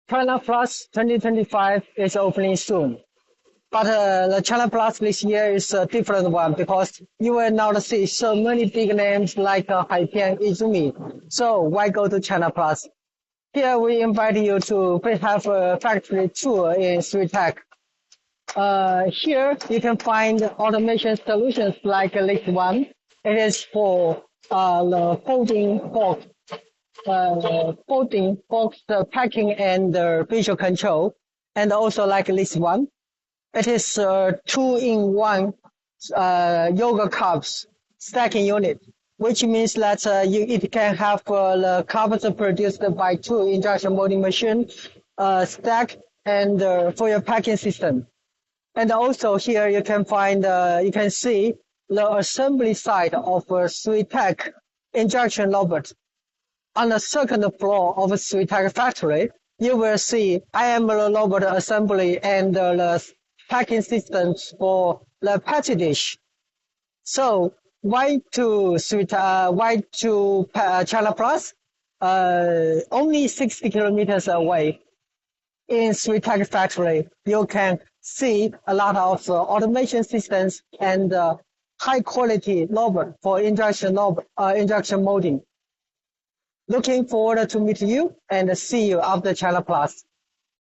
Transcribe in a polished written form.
Chinaplas 2025 is opening soon. But the Chinaplas this year is a different one because you will not see so many big names like Haipian Izumi. So why go to Chinaplas? Here we invite you to have a factory tour in SweetTech. Here you can find automation solutions like this one. It is for the folding box, the packing and the visual control, and also like this one. It is a two-in-one yoga cups stacking unit, which means that it can have the cups produced by two injection molding machine stack and for your packing system. And also here you can find, you can see the assembly side of a SweetTech injection robot. On the second floor of a SweetTech factory, you will see IML robot assembly and the packing systems for the patty dish. So why to Chinaplas? Only 60 kilometers away in SweetTech factory, you can see a lot of automation systems and high quality robot for injection molding. Looking forward to meet you and see you after Chinaplas.